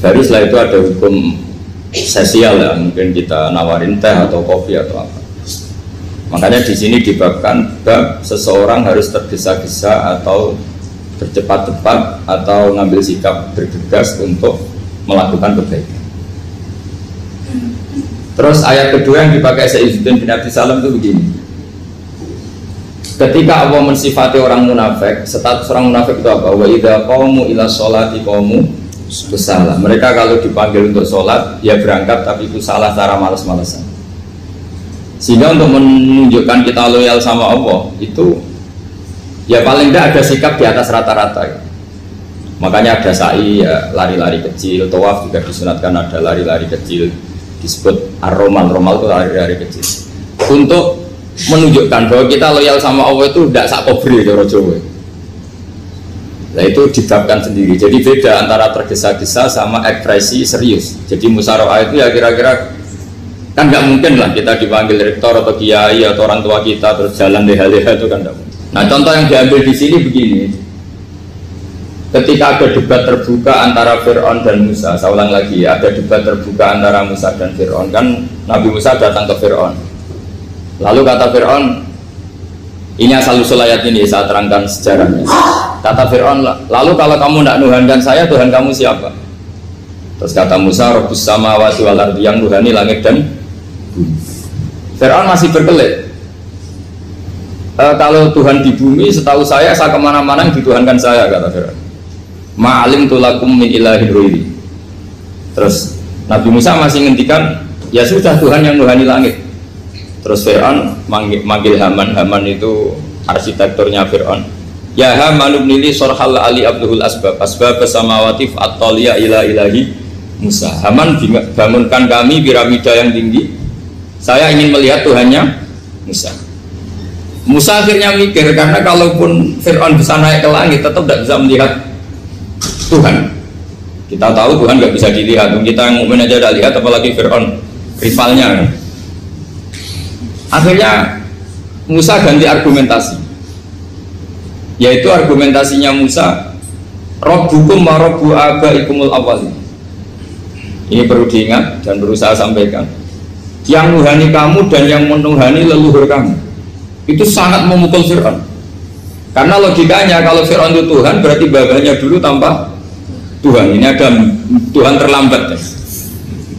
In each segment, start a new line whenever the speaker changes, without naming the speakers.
Baru setelah itu ada hukum sosial ya, mungkin kita nawarin teh atau kopi atau apa. Makanya di sini dibabkan bab seseorang harus tergesa-gesa atau bercepat-cepat atau ngambil sikap bergegas untuk melakukan kebaikan. Terus ayat kedua yang dipakai Sayyidina bin Abi Salam itu begini. Ketika Allah mensifati orang munafik, status orang munafik itu apa? Wa idza qamu ila sholati qamu kusala. Mereka kalau dipanggil untuk sholat, ya berangkat tapi kusala secara malas-malasan. Sehingga untuk menunjukkan kita loyal sama Allah itu, ya paling tidak ada sikap di atas rata-rata. Ya. Makanya ada sa'i, ya, lari-lari kecil. Tawaf juga disunatkan ada lari-lari kecil, disebut ar-romal. Romal itu lari-lari kecil. Untuk menunjukkan bahwa kita loyal sama Allah itu tidak sakobri cara Jawa. Nah itu dibabkan sendiri. Jadi beda antara tergesa-gesa sama ekspresi serius. Jadi musyawarah itu ya kira-kira kan nggak mungkin lah kita dipanggil rektor atau kiai atau orang tua kita terus jalan leha-leha itu kan nggak mungkin. Nah contoh yang diambil di sini begini. Ketika ada debat terbuka antara Fir'aun dan Musa, saya ulang lagi ya, ada debat terbuka antara Musa dan Fir'aun. Kan Nabi Musa datang ke Fir'aun. Lalu kata Fir'aun, ini asal-usul ayat ini saya terangkan sejarahnya. Kata Fir'aun, lalu kalau kamu tidak nuhankan saya, Tuhan kamu siapa? Terus kata Musa, Rabbus samawati wal ardi, yang nuhani langit dan bumi. Fir'aun masih berkelit. Kalau Tuhan di bumi, setahu saya kemana-mana yang dituhankan saya, kata Fir'aun. Ma'alim tulakum min ilahin ruiri. Terus Nabi Musa masih ngendikan, ya sudah Tuhan yang nuhani langit. Terus Fir'aun manggil Haman. Haman itu arsitekturnya Fir'aun. Ya Haman ibnili sorhal ali abduhul asbab samawati fa'attaliya ila ilahi Musa. Haman bangunkan kami piramida yang tinggi. Saya ingin melihat Tuhannya Musa. Musa akhirnya mikir, karena kalaupun Fir'aun bisa naik ke langit tetap tidak bisa melihat Tuhan. Kita tahu Tuhan nggak bisa dilihat. Kita yang mukmin aja tidak lihat, apalagi Fir'aun rivalnya. Akhirnya Musa ganti argumentasi, yaitu argumentasinya Musa, Rabbukum wa Rabbu abaikumul awwalin. Ini perlu diingat dan perlu saya sampaikan. Yang nuhani kamu dan yang menuhani leluhur kamu, itu sangat memukul Fir'aun. Karena logikanya kalau Fir'aun itu Tuhan, berarti babanya dulu tanpa Tuhan. Ini ada Tuhan terlambat.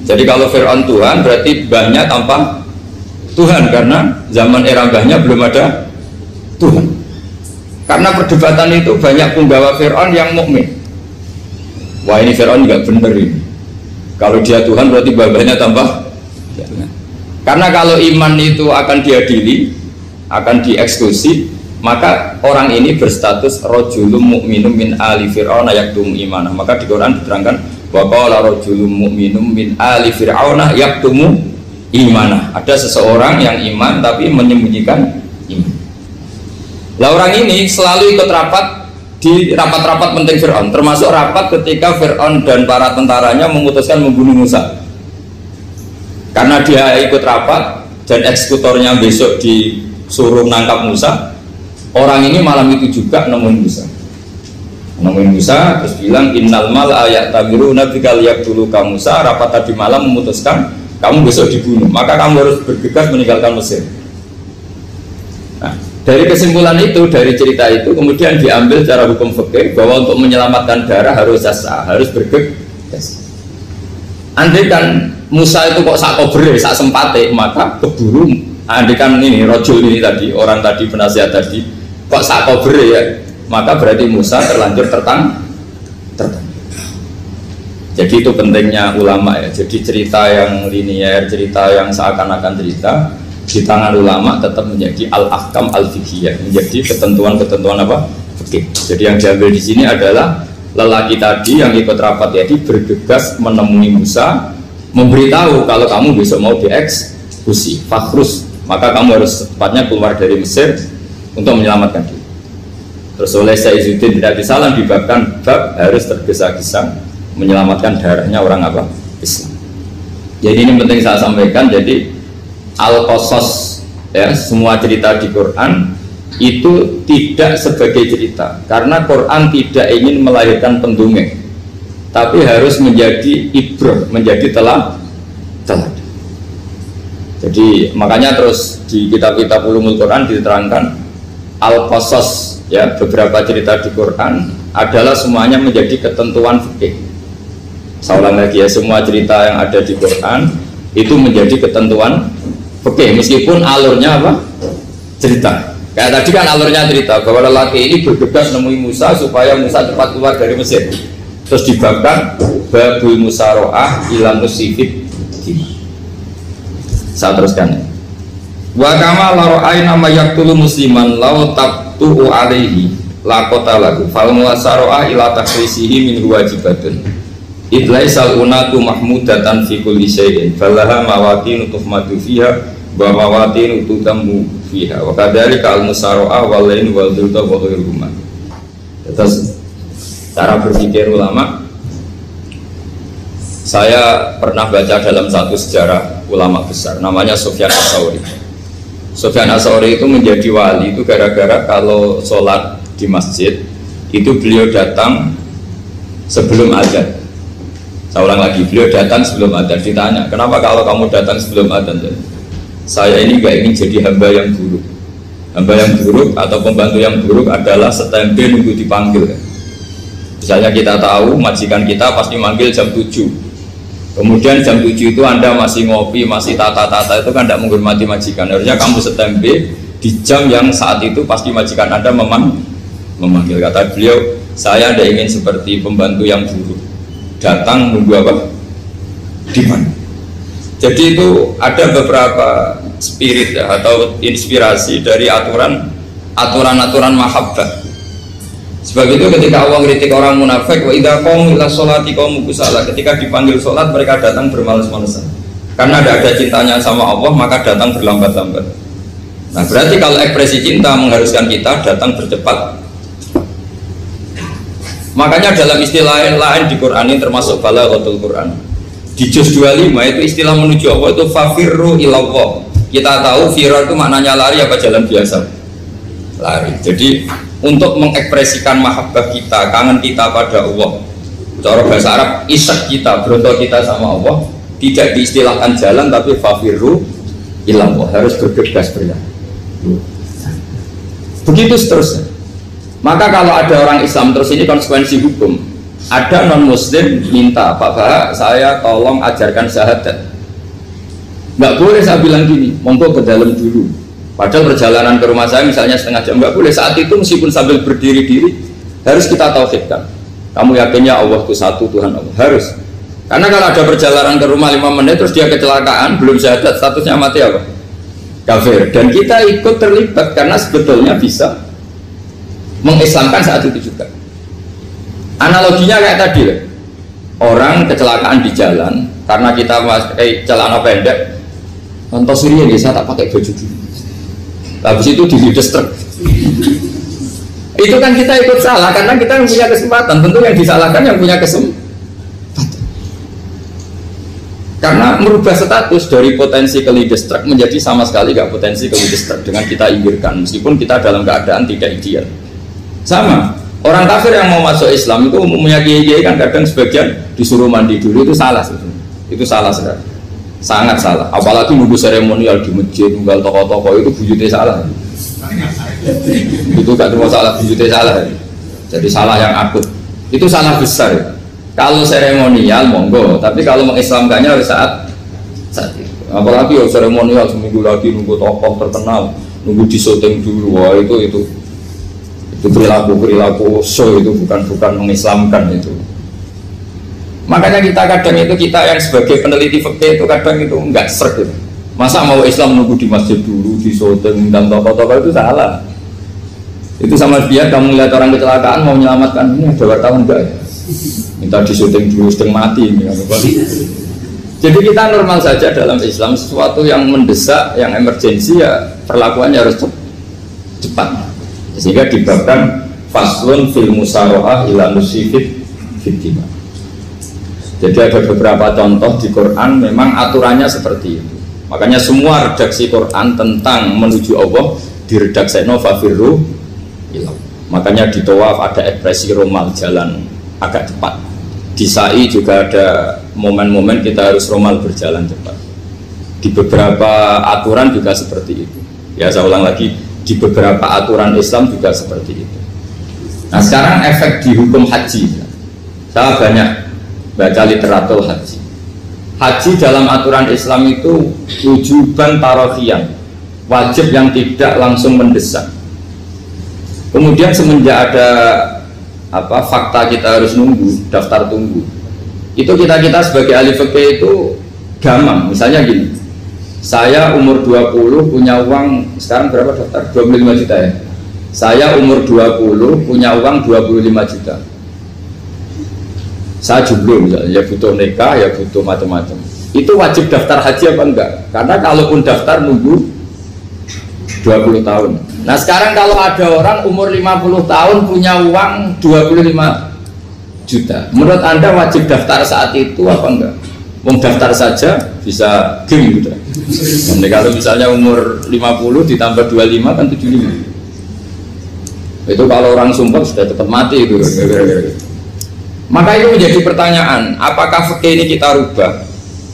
Jadi kalau Fir'aun Tuhan, berarti banyak tanpa Tuhan, karena zaman era mbahnya belum ada Tuhan. Karena perdebatan itu banyak penggawa Fir'aun yang mukmin. Wah ini Fir'aun nggak bener ini. Kalau dia Tuhan berarti babanya tambah. Karena kalau iman itu akan diadili, akan dieksekusi, maka orang ini berstatus rojulum mukminum min ali Fir'aun yaktum imanah. Maka di Quran diterangkan wa qala rojulum mukminum min ali Fir'aun yaktumu imanah. Ada seseorang yang iman tapi menyembunyikan iman. Lah orang ini selalu ikut rapat di rapat-rapat penting Fir'aun, termasuk rapat ketika Fir'aun dan para tentaranya memutuskan membunuh Musa. Karena dia ikut rapat dan eksekutornya besok disuruh nangkap Musa, orang ini malam itu juga nemuin Musa terus bilang innal mal ayat tabiru nabikal yaqtulu ka Musa. Rapat tadi malam memutuskan kamu besok dibunuh, maka kamu harus bergegas meninggalkan Mesir. Nah, dari kesimpulan itu, dari cerita itu kemudian diambil secara hukum fikih bahwa untuk menyelamatkan darah harus jasa, harus bergegas. Andai kan Musa itu kok sak kobre, sak sempate, maka keburu. Andai kan ini rojul ini tadi, orang tadi penasihat tadi, kok sak kobre ya, maka berarti Musa terlanjur tertang. Jadi itu pentingnya ulama ya. Jadi cerita yang linier, cerita yang seakan-akan cerita di tangan ulama tetap menjadi al-ahkam al-fiqhiyah, menjadi ketentuan-ketentuan apa? Fikih. Jadi yang diambil di sini adalah lelaki tadi yang ikut rapat tadi bergegas menemui Musa, memberitahu kalau kamu besok mau dieksekusi, fakhrus, maka kamu harus secepatnya keluar dari Mesir untuk menyelamatkan diri. Terus oleh Sayyidina bin Abi Salam dibabkan bab harus tergesa-gesa menyelamatkan darahnya orang apa? Islam. Jadi ini penting saya sampaikan. Jadi al-qasas ya, semua cerita di Quran itu tidak sebagai cerita, karena Quran tidak ingin melahirkan pendongeng, tapi harus menjadi ibrah, menjadi teladan. Jadi makanya terus di kitab-kitab ulumul Quran diterangkan al-qasas, ya, beberapa cerita di Quran adalah semuanya menjadi ketentuan fikih. Saya ulang lagi ya, semua cerita yang ada di Quran itu menjadi ketentuan fikih, meskipun alurnya apa? Cerita. Kayak tadi kan alurnya cerita bahwa lelaki ini bergegas nemui Musa supaya Musa cepat keluar dari Mesir. Terus dibabkan babul musaroah ilam musifid. Saya teruskan. Wa kama laro'aina ma yaqtulu musliman law tabtu'u alaihi laqata lahu fal musaroah ila takhrisihi min wajibatun. Idlaisal unatu mahmudatan fi kulli syai'in falaha mawatin tuhmadu fiha wa mawatin tutammu fiha wa kadzalika al musaroah wal lain wal dhulta wa ghairuhuma. Terus cara berpikir ulama, saya pernah baca dalam satu sejarah ulama besar namanya Sufyan Ats-Tsauri. Sufyan Ats-Tsauri itu menjadi wali itu gara-gara kalau sholat di masjid itu beliau datang sebelum adzan. Saya ulang lagi, beliau datang sebelum adzan. Ditanya, kenapa kalau kamu datang sebelum adzan? Saya ini gak ingin jadi hamba yang buruk. Hamba yang buruk atau pembantu yang buruk adalah setempe nunggu dipanggil. Misalnya kita tahu majikan kita pasti manggil jam 7. Kemudian jam 7 itu Anda masih ngopi, masih tata-tata, itu kan tidak menghormati majikan. Harusnya kamu setempe di jam yang saat itu pasti majikan Anda memanggil. Kata beliau, saya tidak ingin seperti pembantu yang buruk, datang nunggu apa? Di mana? Jadi itu ada beberapa spirit ya, atau inspirasi dari aturan-aturan mahabbah. Sebab itu ketika Allah kritik orang munafik, wa idza qamu ila sholati qamu kusala, ketika dipanggil sholat mereka datang bermalas-malasan. Karena tidak ada cintanya sama Allah, maka datang berlambat-lambat. Nah, berarti kalau ekspresi cinta mengharuskan kita datang bercepat. Makanya dalam istilah lain di Quran ini termasuk balaghatul Quran. Di juz 25 itu istilah menuju Allah itu fafirru ilallah. Kita tahu firar itu maknanya lari apa jalan biasa? Lari. Jadi untuk mengekspresikan mahabbah kita, kangen kita pada Allah, cara bahasa Arab isak kita, berontok kita sama Allah, tidak diistilahkan jalan tapi fafirru ilallah, harus bergegas berjalan. Begitu seterusnya. Maka kalau ada orang Islam, terus ini konsekuensi hukum, ada non muslim minta, Pak Bah, saya tolong ajarkan syahadat. Nggak boleh saya bilang gini, monggo ke dalam dulu. Padahal perjalanan ke rumah saya misalnya setengah jam, nggak boleh. Saat itu meskipun sambil berdiri-diri harus kita tauhidkan. Kamu yakinnya Allah itu satu, Tuhan Allah, harus. Karena kalau ada perjalanan ke rumah 5 menit terus dia kecelakaan, belum syahadat, statusnya mati apa? Kafir. Dan kita ikut terlibat karena sebetulnya bisa mengislamkan saat itu juga. Analoginya kayak tadi ya. Orang kecelakaan di jalan karena kita pakai celana pendek, contoh Syria dia saya tak pakai baju dulu. Habis itu dihides truk. Itu kan kita ikut salah karena kita yang punya kesempatan. Tentu yang disalahkan yang punya kesempatan. Karena merubah status dari potensi kelides truk menjadi sama sekali gak potensi kelides truk dengan kita inggirkan, meskipun kita dalam keadaan tidak ideal. Sama orang kafir yang mau masuk Islam itu umumnya kiai-kiai kan kadang sebagian disuruh mandi dulu, itu salah sebetulnya. Itu salah sekali. Sangat salah, apalagi nunggu seremonial di masjid, nunggal tokoh-tokoh itu bujutnya salah. Itu gak cuma salah, bujutnya salah. Jadi salah yang akut. Itu salah besar. Kalau seremonial monggo, tapi kalau mengislamkannya harus saat itu. Apalagi seremonial seminggu lagi nunggu tokoh terkenal, nunggu di syuting dulu, wah itu perilaku show, itu bukan mengislamkan itu. Makanya kita yang sebagai peneliti fikih itu kadang itu enggak serg gitu. Masa mau Islam nunggu di masjid dulu, di syuting dan tokoh-tokoh itu salah. Itu sama dia kamu lihat orang kecelakaan mau menyelamatkan, ini ada wartawan enggak ya? Minta di syuting dulu sedang mati ini. Jadi kita normal saja dalam Islam, sesuatu yang mendesak, yang emergensi ya perlakuannya harus cepat. Sehingga dibabkan faslun fil musaroah ila musifid fitimah. Jadi ada beberapa contoh di Quran memang aturannya seperti itu. Makanya semua redaksi Quran tentang menuju Allah diredakseno fafirru ilallah. Makanya di tawaf ada ekspresi romal, jalan agak cepat. Di sa'i juga ada momen-momen kita harus romal berjalan cepat. Di beberapa aturan juga seperti itu. Ya saya ulang lagi, di beberapa aturan Islam juga seperti itu. Nah sekarang efek di hukum haji. Saya banyak baca literatur haji. Haji dalam aturan Islam itu wujuban tarofian, wajib yang tidak langsung mendesak. Kemudian semenjak ada fakta kita harus nunggu, daftar tunggu, itu kita sebagai ahli fikih itu gampang. Misalnya gini, saya umur 20 punya uang, sekarang berapa daftar? 25 juta ya. Saya umur 20 punya uang 25 juta. Saya jomblo misalnya, ya butuh nikah, ya butuh macam-macam. Itu wajib daftar haji apa enggak? Karena kalaupun daftar nunggu 20 tahun. Nah sekarang kalau ada orang umur 50 tahun punya uang 25 juta, menurut Anda wajib daftar saat itu apa enggak? Mau daftar saja bisa game gitu. Jadi kalau misalnya umur 50 ditambah 25 kan 75. Itu kalau orang sumpah sudah tetap mati itu. Maka itu menjadi pertanyaan, apakah fikih ini kita rubah?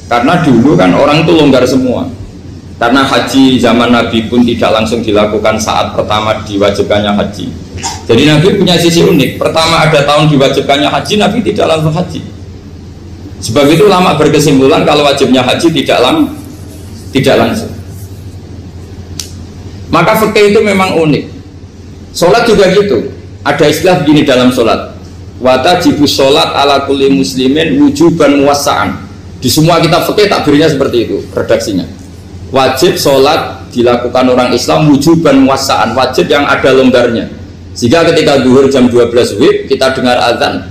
Karena dulu kan orang itu longgar semua. Karena haji zaman Nabi pun tidak langsung dilakukan saat pertama diwajibkannya haji. Jadi Nabi punya sisi unik. Pertama ada tahun diwajibkannya haji, Nabi tidak langsung haji. Sebab itu ulama berkesimpulan kalau wajibnya haji tidak langsung. Maka fikih itu memang unik. Sholat juga gitu. Ada istilah begini dalam sholat. Watajibu sholat ala kulli muslimin wujuban muwassa'an. Di semua kitab fikih takbirnya seperti itu redaksinya. Wajib sholat dilakukan orang Islam wujuban muwassa'an, wajib yang ada longgarnya. Sehingga ketika zuhur jam 12 WIB kita dengar azan,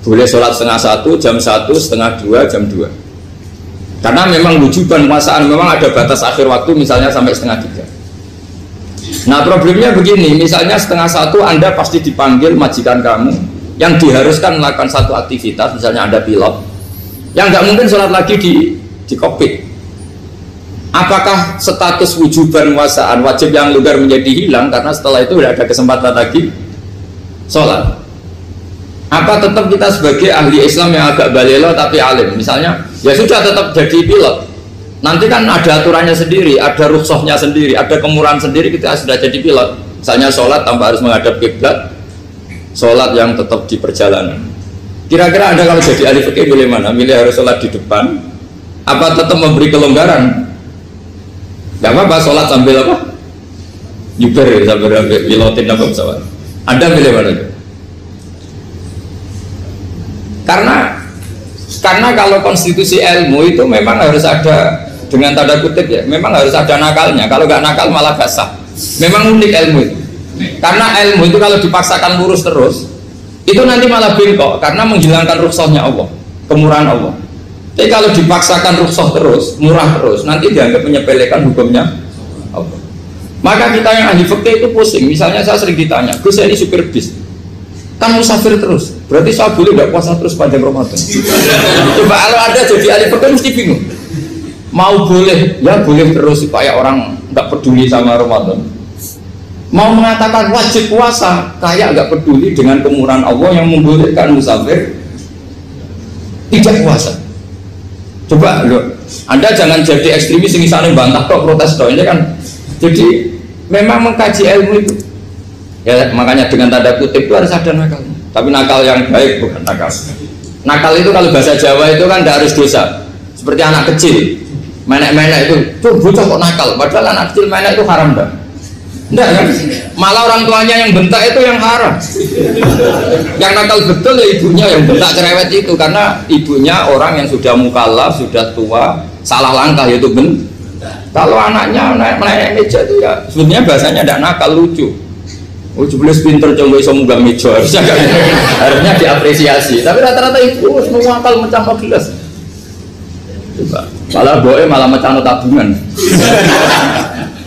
boleh sholat setengah 1, jam 1, setengah 2, jam 2. Karena memang wujuban muwassa'an, memang ada batas akhir waktu misalnya sampai setengah 3. Nah problemnya begini, misalnya setengah 1 Anda pasti dipanggil majikan kamu yang diharuskan melakukan satu aktivitas, misalnya Anda pilot, yang nggak mungkin sholat lagi di kokpit. Apakah status wujuban muwassa'an, wajib yang longgar menjadi hilang karena setelah itu tidak ada kesempatan lagi sholat? Apa tetap kita sebagai ahli Islam yang agak balelo tapi alim, misalnya ya sudah tetap jadi pilot, nanti kan ada aturannya sendiri, ada rukhsahnya sendiri, ada kemurahan sendiri, kita sudah jadi pilot. Misalnya sholat tanpa harus menghadap kiblat, sholat yang tetap di perjalanan. Kira-kira Anda kalau jadi ahli fikih milih mana? Milih harus sholat di depan apa tetap memberi kelonggaran? Gak apa-apa sholat sambil apa? Nyuper ya, sambil pilotin apa pesawat. Anda milih mana? Karena kalau konstitusi ilmu itu memang harus ada, dengan tanda kutip ya, memang harus ada nakalnya. Kalau nggak nakal malah gak sah. Memang unik ilmu itu. Karena ilmu itu kalau dipaksakan lurus terus, itu nanti malah bengkok karena menghilangkan rukhsahnya Allah, kemurahan Allah. Tapi kalau dipaksakan rukhsah terus, murah terus, nanti dianggap menyepelekan hukumnya Allah. Maka kita yang ahli fikih itu pusing. Misalnya saya sering ditanya, Gus saya ini supir bis, kan musafir terus, berarti saya boleh nggak puasa terus panjang Ramadan? Coba kalau ada jadi ahli fikih mesti bingung. Mau boleh, ya boleh terus supaya orang nggak peduli sama Ramadan. Mau mengatakan wajib puasa, kayak nggak peduli dengan kemurahan Allah yang membolehkan musafir tidak puasa. Coba loh, Anda jangan jadi ekstremis yang misalnya bantah kok protes dong, ini kan. Jadi memang mengkaji ilmu itu ya, makanya dengan tanda kutip itu harus ada nakal, tapi nakal yang baik, bukan nakal. Nakal itu kalau bahasa Jawa itu kan tidak harus dosa, seperti anak kecil menek-menek itu, tuh bocah kok nakal, padahal anak kecil menek itu haram dah. Enggak kan? Malah orang tuanya yang bentak itu yang haram. Yang nakal betul ya ibunya yang bentak cerewet itu, karena ibunya orang yang sudah mukallaf, sudah tua, salah langkah yaitu bentak. Kalau anaknya naik meja itu ya sebenarnya bahasanya tidak nakal, lucu. Oh jelas pinter coba bisa munggah meja, harusnya diapresiasi. Tapi rata-rata itu semua akal mecah gelas. Coba, malah boe malah mecah tabungan.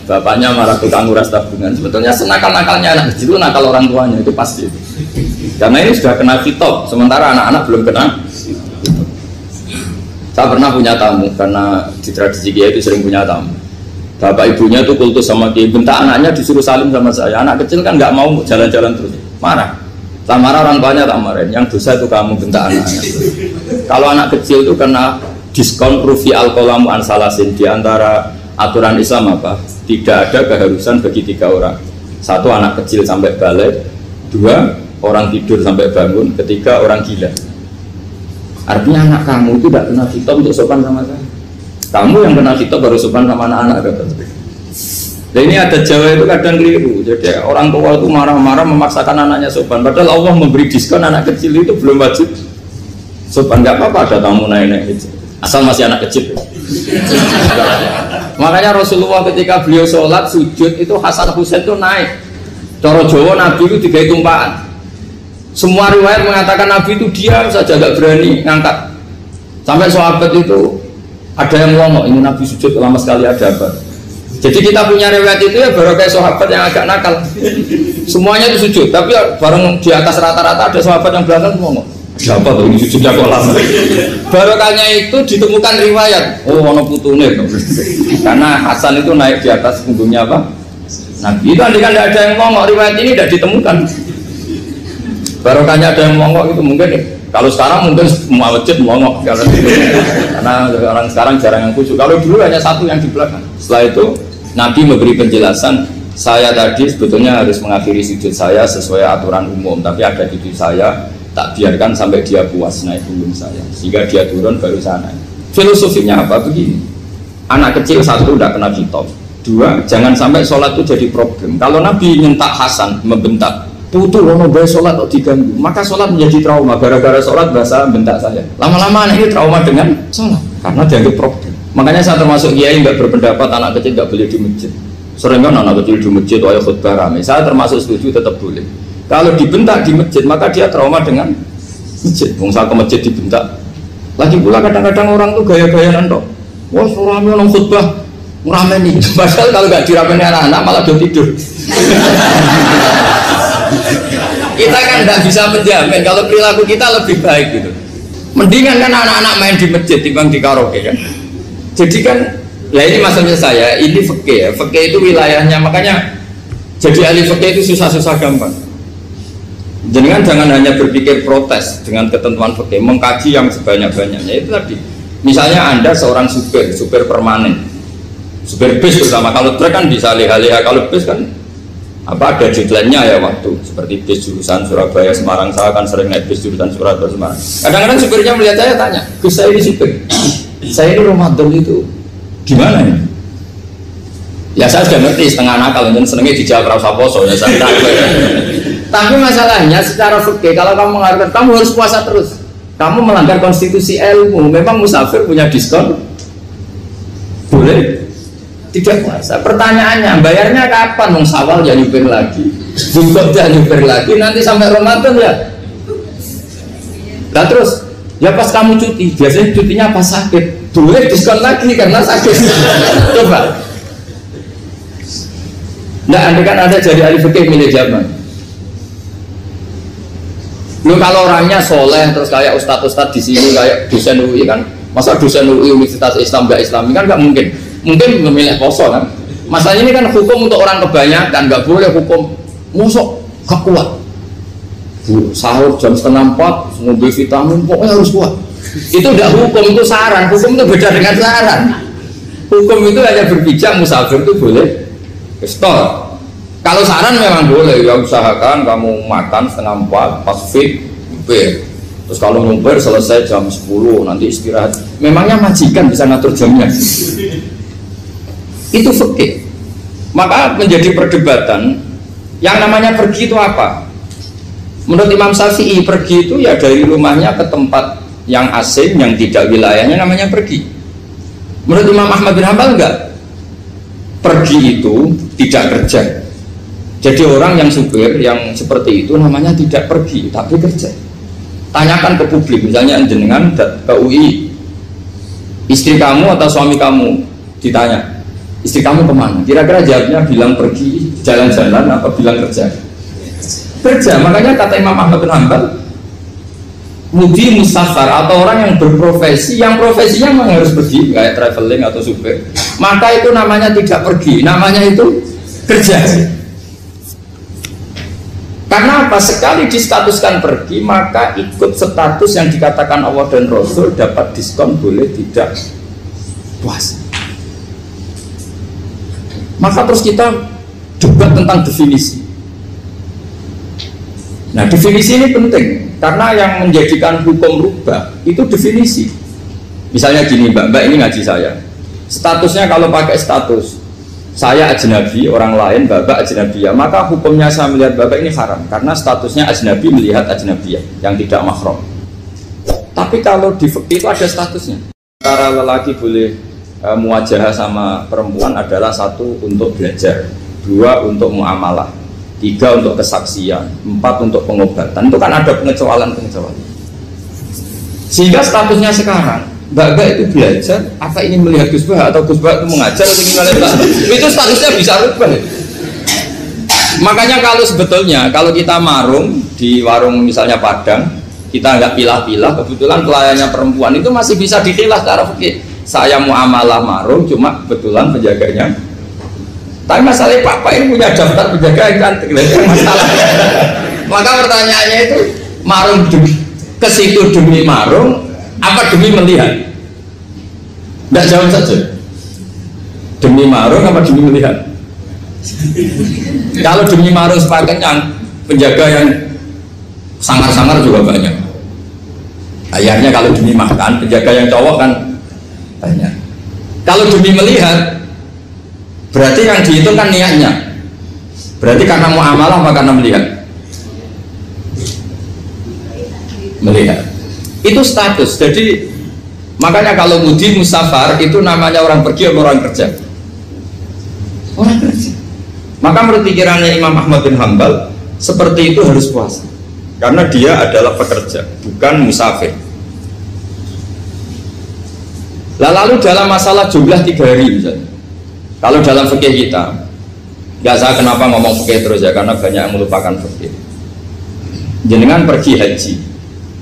Bapaknya marah tukang nguras tabungan. Sebetulnya senakal-nakalnya anak kecil itu nakal orang tuanya, itu pasti. Karena ini sudah kena kitab, sementara anak-anak belum kena. Saya pernah punya tamu, karena di tradisi Kiai itu sering punya tamu. Bapak ibunya itu kultus sama Kiai, bentak anaknya disuruh salim sama saya. Anak kecil kan nggak mau jalan-jalan terus, marah. Tak marah orang tuanya tak marahin, yang dosa itu kamu bentak anaknya. Kalau anak kecil itu kena diskon rufi al-qalamu an salasin. Di antara aturan Islam apa? Tidak ada keharusan bagi 3 orang. 1 anak kecil sampai balik, 2 orang tidur sampai bangun, 3 orang gila. Artinya anak kamu itu tidak kena khitab untuk sopan sama saya. Kamu yang kena khitab baru sopan sama anak-anak. Nah ini ada Jawa itu kadang keliru. Jadi orang tua itu marah-marah memaksakan anaknya sopan. Padahal Allah memberi diskon anak kecil itu belum wajib sopan. Gak apa-apa ada tamu naik-naik itu. Asal masih anak kecil. Makanya Rasulullah ketika beliau sholat sujud itu Hasan Husain itu naik. Cara Jawa Nabi itu 3 tumpahan. Semua riwayat mengatakan Nabi itu diam saja gak berani ngangkat. Sampai sahabat itu ada yang ngomong ini Nabi sujud lama sekali ada apa? Jadi kita punya riwayat itu ya baru kayak sahabat yang agak nakal. Semuanya itu sujud, tapi bareng di atas rata-rata ada sahabat yang belakang ngomong. Siapa tuh ini sujudnya kok lama? Barokahnya itu ditemukan riwayat. Oh, ono putune. Karena Hasan itu naik di atas punggungnya apa? Nabi itu andai ada yang ngomong riwayat ini tidak ditemukan. Barokahnya ada yang ngomong itu mungkin. Kalau sekarang mungkin semua masjid ngomong karena orang sekarang jarang yang khusyuk. Kalau dulu hanya 1 yang di belakang. Setelah itu Nabi memberi penjelasan, saya tadi sebetulnya harus mengakhiri sujud saya sesuai aturan umum, tapi ada cucu saya tak biarkan sampai dia puas naik punggung saya, sehingga dia turun baru saya naik. Filosofinya apa? Begini, anak kecil 1 tidak kena khitab, 2 jangan sampai sholat itu jadi problem. Kalau Nabi nyentak Hasan, membentak, putu lono bayi sholat kok diganggu, maka sholat menjadi trauma. Gara-gara sholat bahasa bentak saya. Lama-lama anak ini trauma dengan sholat karena dianggap problem. Makanya saya termasuk kiai nggak berpendapat anak kecil nggak boleh di masjid. Sering kan anak kecil di masjid, wajah khutbah ramai. Saya termasuk setuju tetap boleh. Kalau dibentak di masjid maka dia trauma dengan masjid. Bangsa ke masjid dibentak. Lagi pula kadang-kadang orang tuh gaya-gayaan toh. Wah suami orang khutbah ramai nih. Padahal kalau nggak diramein anak-anak malah dia tidur. Kita kan tidak bisa menjamin kalau perilaku kita lebih baik gitu. Mendingan kan anak-anak main di masjid dibanding di karaoke kan. Jadi kan, ya ini maksudnya saya, ini fikih ya. Fikih itu wilayahnya, makanya jadi ahli fikih itu susah-susah gampang. Jangan hanya berpikir protes dengan ketentuan fikih, mengkaji yang sebanyak-banyaknya. Itu tadi, misalnya Anda seorang supir permanen, supir bis terutama. Kalau truk kan bisa leha-leha, kalau bis kan apa ada deadline-nya ya waktu. Seperti bis jurusan Surabaya Semarang, saya kan sering naik bis jurusan Surabaya Semarang. Kadang-kadang supirnya melihat saya tanya, Gus saya ini supir. Saya ini Ramadan itu gimana ya? Ya saya sudah ngerti setengah nakal, dan senengnya dijawab rasa poso ya saya tahu. Tapi masalahnya secara fikih kalau kamu mengatakan kamu harus puasa terus, kamu melanggar konstitusi ilmu. Memang musafir punya diskon? Boleh tidak puasa. Pertanyaannya bayarnya kapan? Mau Syawal ya nyupir lagi, Zulhijjah ya nyupir lagi, nanti sampai Ramadan ya. Nah terus ya pas kamu cuti, biasanya cutinya pas sakit, boleh diskon lagi karena sakit. Coba. Nah, andai kan ada jadi ahli fikih milik zaman. Lu kalau orangnya soleh terus kayak ustadz-ustadz di sini kayak dosen UI kan, masa dosen UI Universitas Islam nggak Islami kan nggak mungkin. Mungkin memilih poso kan. Masalahnya ini kan hukum untuk orang kebanyakan, nggak boleh hukum musuh gak kuat. Sahur jam 3:30 ngambil vitamin pokoknya harus kuat. Itu tidak hukum, itu saran. Hukum itu beda dengan saran. Hukum itu hanya berpijak musafir itu boleh stop. Kalau saran memang boleh, ya usahakan kamu makan 3:30 pas fit nyupir. Terus kalau nyupir selesai jam 10 nanti istirahat. Memangnya majikan bisa ngatur jamnya? Itu fikih. Maka menjadi perdebatan yang namanya pergi itu apa? Menurut Imam Syafi'i pergi itu ya dari rumahnya ke tempat yang asing yang tidak wilayahnya namanya pergi. Menurut Imam Ahmad bin Hanbal enggak. Pergi itu tidak kerja. Jadi orang yang supir yang seperti itu namanya tidak pergi tapi kerja. Tanyakan ke publik, misalnya jenengan ke UI, istri kamu atau suami kamu ditanya, istri kamu kemana? Kira-kira jawabnya bilang pergi jalan-jalan apa bilang kerja? Kerja. Makanya kata Imam Ahmad bin Hanbal, mudi musafar atau orang yang berprofesi, yang profesinya memang harus pergi, kayak traveling atau supir, maka itu namanya tidak pergi, namanya itu kerja. Karena apa? Sekali distatuskan pergi, maka ikut status yang dikatakan Allah dan Rasul, dapat diskon, boleh tidak puasa. Maka terus kita debat tentang definisi. Nah, definisi ini penting karena yang menjadikan hukum rubah itu definisi. Misalnya gini, mbak ini ngaji saya, statusnya kalau pakai status saya ajnabi, orang lain bapak ajnabiyah, maka hukumnya saya melihat bapak ini haram karena statusnya ajnabi melihat ajnabiyah yang tidak mahram. Tapi kalau di fikih itu ada statusnya. Antara lelaki boleh muwajahah sama perempuan adalah satu untuk belajar, dua untuk muamalah, tiga untuk kesaksian, empat untuk pengobatan. Itu kan ada pengecualian. Sehingga statusnya sekarang Mbak itu belajar, apa ini melihat Gus Bah atau Gus Bah itu mengajar atau gimana, itu statusnya bisa rubah. Makanya kalau sebetulnya kalau kita marung di warung misalnya Padang, kita nggak pilah-pilah, kebetulan pelayannya perempuan itu masih bisa dipilah secara fikih. Saya muamalah marung, cuma kebetulan penjaganya. Tapi masalahnya Papa ini punya daftar penjaga yang cantik, masalah. Maka pertanyaannya itu marung ke situ demi marung apa demi melihat? Tidak jawab saja. Demi marung apa demi melihat? Kalau demi marung sepakat yang penjaga yang sangar-sangar juga banyak. Akhirnya kalau demi makan, penjaga yang cowok kan banyak. Kalau demi melihat, berarti yang dihitung kan niatnya. Berarti karena muamalah apa karena melihat? Melihat. Itu status. Jadi makanya kalau mudi musafar itu namanya orang pergi atau orang kerja? Orang kerja. Maka menurut pikirannya Imam Ahmad bin Hanbal seperti itu harus puasa karena dia adalah pekerja, bukan musafir. Lalu dalam masalah jumlah 3 hari misalnya, kalau dalam fikih kita, nggak saya kenapa ngomong fikih terus ya, karena banyak yang melupakan fikih. Jenengan pergi haji,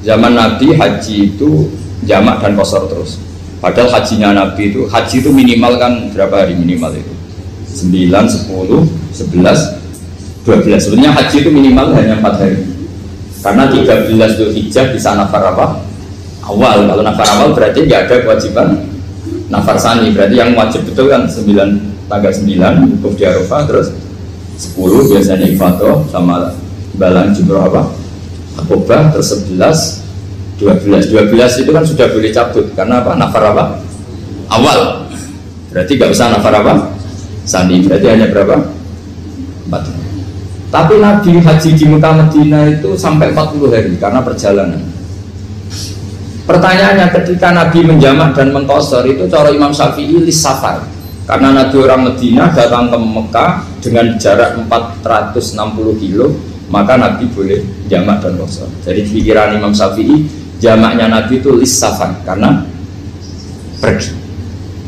zaman Nabi haji itu jamak dan qashar terus. Padahal hajinya Nabi itu, haji itu minimal kan berapa hari minimal itu? 9, 10, 11, 12. Sebenarnya haji itu minimal hanya 4 hari. Karena 13 Dzulhijjah bisa nafar apa? Awal. Kalau nafar awal berarti nggak ada kewajiban nafar sani. Berarti yang wajib betul kan tanggal 9 wukuf di Arafah, terus 10 biasanya ifadah sama balang jumroh apa? Akobah, terus 11, 12 itu kan sudah boleh cabut karena apa? Nafar apa? Awal. Berarti nggak usah nafar apa? Sani. Berarti hanya berapa? 4. Tapi Nabi haji di Mekah Madinah itu sampai 40 hari karena perjalanan. Pertanyaannya, ketika Nabi menjamak dan mengqashar itu cara Imam Syafi'i lis safar. Karena Nabi orang Madinah datang ke Mekah dengan jarak 460 kilo, maka Nabi boleh jamak dan qashar. Jadi pikiran Imam Syafi'i, jamaknya Nabi itu lis safar karena pergi.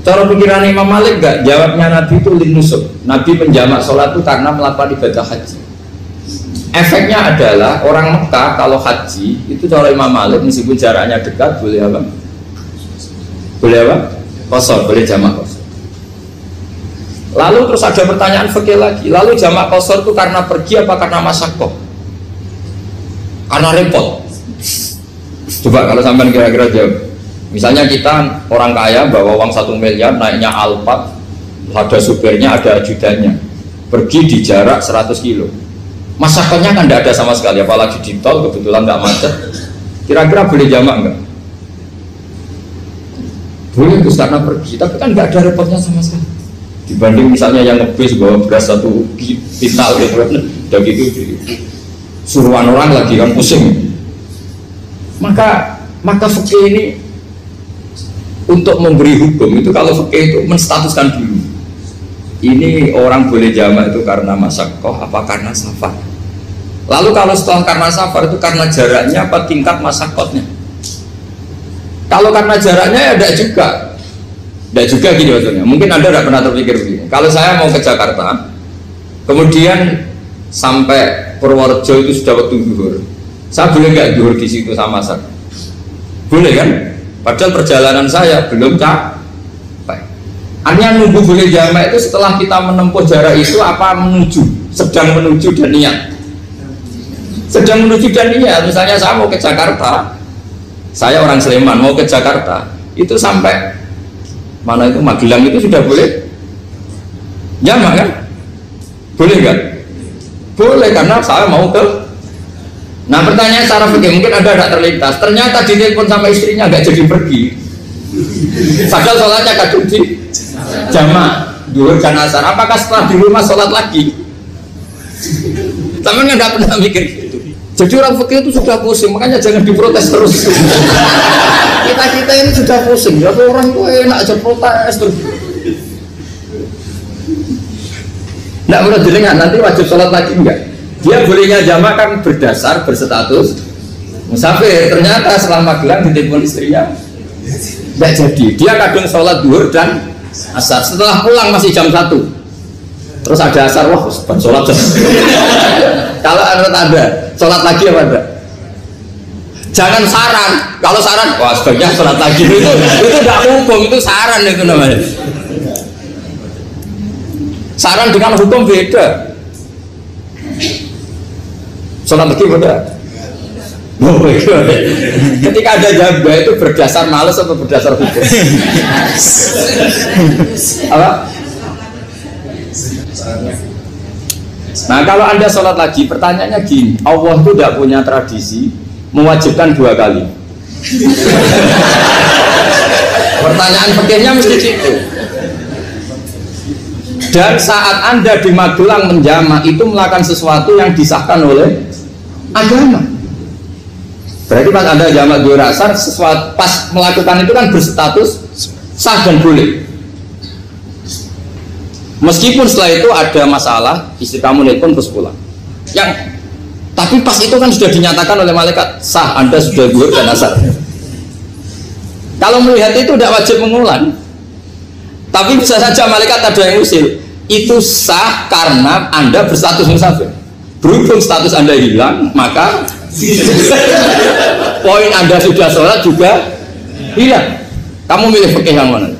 Cara pikiran Imam Malik enggak, jawabnya Nabi itu lin nusuk. Nabi menjamak sholat itu karena melakukan ibadah haji. Efeknya adalah orang Mekah kalau haji itu cara Imam Malik meskipun jaraknya dekat boleh apa? Boleh apa? Qashar, boleh jamak qashar. Lalu terus ada pertanyaan fikih lagi. Lalu jamak qashar itu karena pergi apa karena masyaqqah? Karena repot. Coba kalau sampean kira-kira jawab. Misalnya kita orang kaya bawa uang 1 miliar, naiknya Alphard, ada supirnya, ada ajudannya, pergi di jarak 100 kilo. Masyarakatnya kan tidak ada sama sekali, apalagi di tol kebetulan nggak macet. Kira-kira boleh jamak nggak? Boleh, terus karena pergi, tapi kan nggak ada repotnya sama sekali. Dibanding misalnya yang ngebis bawa beras 1 kintal gitu, udah gitu suruhan orang lagi kan pusing. Maka fikih ini untuk memberi hukum itu, kalau fikih itu menstatuskan dulu. Ini orang boleh jamak itu karena masyaqqah apa karena safar. Lalu kalau setelah karena safar itu karena jaraknya apa tingkat masyaqqahnya. Kalau karena jaraknya ya tidak juga gini maksudnya. Mungkin Anda tidak pernah terpikir begini. Kalau saya mau ke Jakarta, kemudian sampai Purworejo itu sudah waktu zuhur, saya boleh nggak zuhur di situ sama asar? Boleh kan? Padahal perjalanan saya belum capek. Hanya nunggu boleh jamak itu setelah kita menempuh jarak itu apa menuju, sedang menuju dan niat. sedang menuju dan iya, misalnya saya mau ke Jakarta, saya orang Sleman mau ke Jakarta, itu sampai mana itu Magelang itu sudah boleh jamak kan? Boleh nggak? Boleh karena saya mau ke. Nah pertanyaan secara fikih mungkin Anda tidak terlintas. Ternyata ditelepon sama istrinya nggak jadi pergi. Padahal sholatnya kadung di jamak duhur dan asar. Apakah setelah di rumah sholat lagi? Tapi nggak pernah mikir gitu. Jadi orang fikih itu sudah pusing, makanya jangan diprotes terus. Kita ini sudah pusing. Ya orang itu enak aja protes terus. Nggak perlu didengar, nanti wajib sholat lagi enggak? Dia bolehnya jamak kan berdasar berstatus musafir. Ternyata setelah Magelang ditelepon istrinya nggak jadi. Dia kadang sholat duhur dan asar. Setelah pulang masih jam 1. Terus ada asar, wah sholat. Kalau Anda sholat lagi apa enggak? Jangan saran. Kalau saran, wah sebaiknya sholat lagi. Itu tidak hukum, itu saran itu namanya. Saran dengan hukum beda. Sholat lagi beda. Oh, ketika ada jabah itu berdasar malas atau berdasar hukum? Apa? Nah kalau Anda sholat lagi, pertanyaannya gini, Allah itu tidak punya tradisi mewajibkan 2 kali. Pertanyaan fikihnya mesti gitu. Dan saat Anda di Magelang menjamak itu melakukan sesuatu yang disahkan oleh agama. Berarti pas Anda jamak duhur asar, sesuatu pas melakukan itu kan berstatus sah dan boleh. Meskipun setelah itu ada masalah, istri kamu nelpon terus pulang. Tapi pas itu kan sudah dinyatakan oleh malaikat sah, Anda sudah duhur dan asar. Kalau melihat itu tidak wajib mengulang. Tapi bisa saja malaikat ada yang usil. Itu sah karena Anda berstatus musafir. Berhubung status Anda hilang, maka poin Anda sudah sholat juga hilang. Kamu milih fikih yang mana?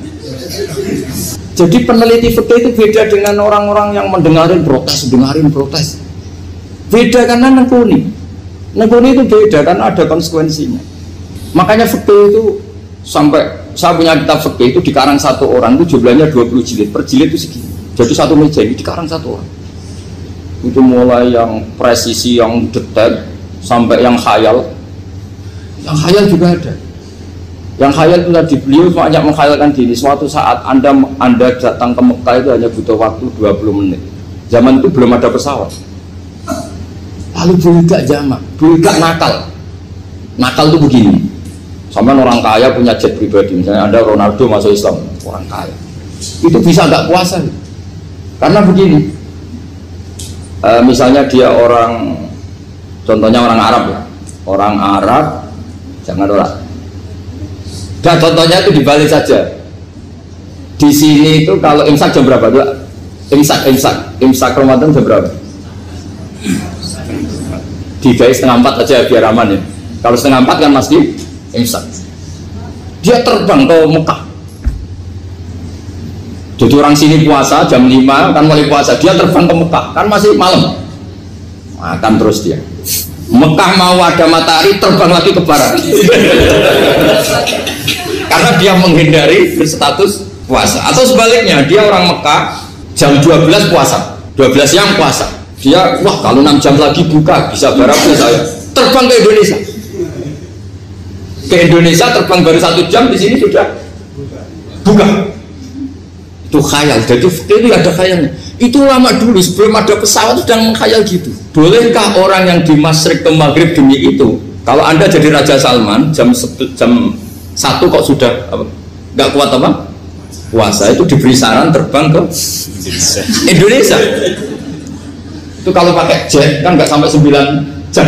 Jadi peneliti fikih itu beda dengan orang-orang yang dengarin protes. Beda karena nekuni itu beda karena ada konsekuensinya. Makanya fikih itu sampai saya punya kitab fikih itu dikarang satu orang itu jumlahnya 20 jilid, per jilid itu segini. Jadi satu meja ini dikarang satu orang. Itu mulai yang presisi, yang detail, sampai yang khayal. Yang khayal juga ada. Yang khayal itu tadi beliau banyak menghayalkan diri. Suatu saat Anda datang ke Mekah itu hanya butuh waktu 20 menit. Zaman itu belum ada pesawat. Lalu budak jamak, budak nakal. Nakal itu begini. Sama orang kaya punya jet pribadi, misalnya Anda Ronaldo masuk Islam, orang kaya. Itu bisa nggak puasa. Karena begini, misalnya dia contohnya orang Arab ya, orang Arab, jangan orang. Dan contohnya itu dibalik saja. Di sini itu kalau imsak jam berapa? Imsak Ramadan jam berapa? 3:30 aja biar aman ya. Kalau 3:30 kan masih imsak. Dia terbang ke Mekah. Jadi orang sini puasa jam 5 kan mulai puasa, dia terbang ke Mekah kan masih malam, makan terus dia. Mekah mau ada matahari terbang lagi ke barat. Karena dia menghindari berstatus puasa. Atau sebaliknya, dia orang Mekah jam 12 puasa, 12 siang puasa. Dia wah kalau 6 jam lagi buka bisa barat saya. Terbang ke Indonesia. Ke Indonesia terbang baru 1 jam, di sini sudah buka. Itu khayal. Jadi itu ada khayalnya. Itu lama dulu sebelum ada pesawat sedang mengkhayal gitu. Bolehkah orang yang di Masyrik ke Maghrib demi itu? Kalau Anda jadi Raja Salman jam 1 kok sudah nggak kuat apa? Puasa, itu diberi saran terbang ke Indonesia. Itu kalau pakai jet kan nggak sampai 9 jam,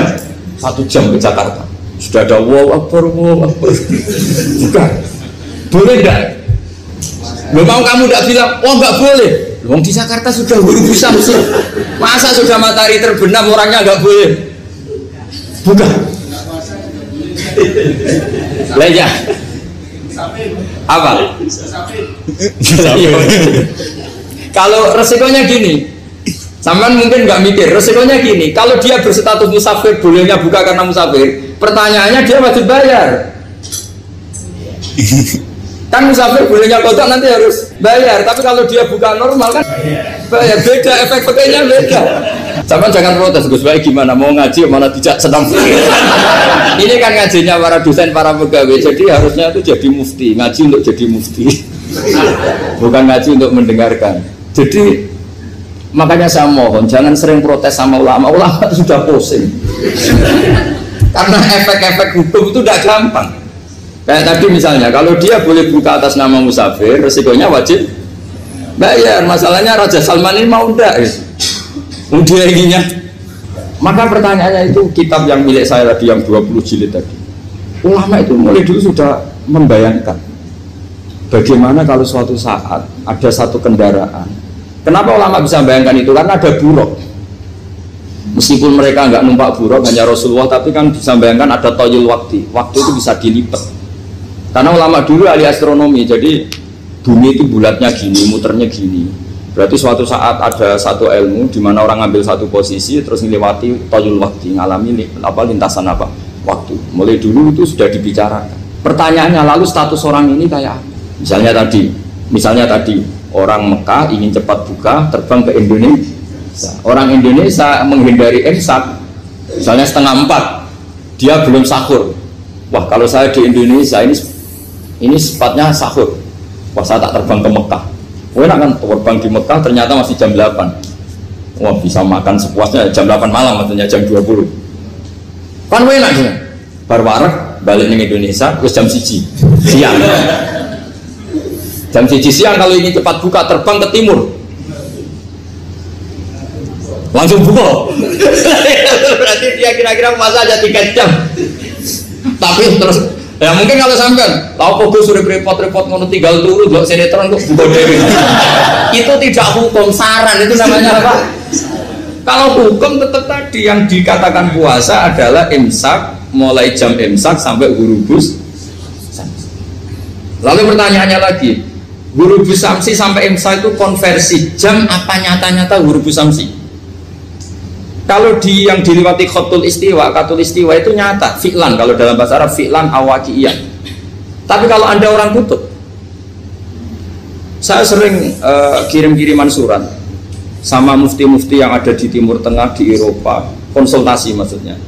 1 jam ke Jakarta. Sudah ada wow akbar. Bukan. Boleh nggak? Belum mau kamu tidak bilang, oh nggak boleh. Wong di Jakarta sudah buru bisa sih. Masa sudah matahari terbenam orangnya nggak boleh? Bukan. Leja. Apa? Kalau resikonya gini, Sampean mungkin nggak mikir, resikonya gini, kalau dia berstatus musafir, bolehnya buka karena musafir, pertanyaannya dia wajib bayar. Kan musafir bolehnya kodok nanti harus bayar, tapi kalau dia buka normal kan bayar, beda, efek pakainya beda. Sampean jangan protes, Gus Baik gimana, mau ngaji mana tidak sedang. Ini kan ngajinya para dosen, para pegawai, jadi harusnya itu jadi mufti, ngaji untuk jadi mufti, bukan ngaji untuk mendengarkan. Jadi makanya saya mohon jangan sering protes sama ulama itu sudah pusing. Karena efek-efek hukum itu tidak gampang. Kayak tadi misalnya kalau dia boleh buka atas nama musafir, resikonya wajib bayar. Masalahnya Raja Salman ini mau enggak dia inginnya. Maka pertanyaannya itu kitab yang milik saya tadi yang 20 jilid tadi, ulama itu mulai dulu sudah membayangkan bagaimana kalau suatu saat ada satu kendaraan. Kenapa ulama bisa membayangkan itu? Karena ada buruk. Meskipun mereka nggak numpak buruk, hanya Rasulullah, tapi kan bisa membayangkan ada toyil waktu. Waktu itu bisa dilipat. Karena ulama dulu ahli astronomi, jadi bumi itu bulatnya gini, muternya gini. Berarti suatu saat ada satu ilmu di mana orang ngambil satu posisi terus melewati toyil waktu, ngalami lintasan waktu. Mulai dulu itu sudah dibicarakan. Pertanyaannya lalu status orang ini kayak apa? Misalnya tadi orang Mekah ingin cepat buka terbang ke Indonesia. Orang Indonesia menghindari imsak, misalnya 3:30, dia belum sahur. Wah kalau saya di Indonesia ini sifatnya sahur. Wah saya tak terbang ke Mekah. Wah kan terbang di Mekah ternyata masih jam 8. Wah bisa makan sepuasnya jam 8 malam, maksudnya jam 20. Kan enak juga. Baru warak balik ke Indonesia terus jam 1 siang. Jam 1 siang kalau ingin cepat buka terbang ke timur langsung buka. Berarti dia kira-kira masa aja 3 jam. Tapi terus ya mungkin kalau sampean tahu kok suruh repot-repot ngono tinggal turu blok sinetron kok buka dewe. Itu tidak hukum, saran itu namanya apa? Kalau hukum tetap tadi yang dikatakan puasa adalah imsak, mulai jam imsak sampai ghurubus. Lalu pertanyaannya lagi, ghurubus samsi sampai imsak itu konversi jam apa nyata-nyata ghurubus samsi? Kalau yang diliwati khatul istiwa itu nyata, fi'lan, kalau dalam bahasa Arab fi'lan awaqiyah. Tapi kalau Anda orang kutub, saya sering kirim-kiriman surat sama mufti-mufti yang ada di Timur Tengah, di Eropa, konsultasi maksudnya.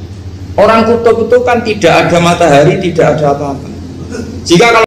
Orang kutub itu kan tidak ada matahari, tidak ada apa-apa. Jika kalau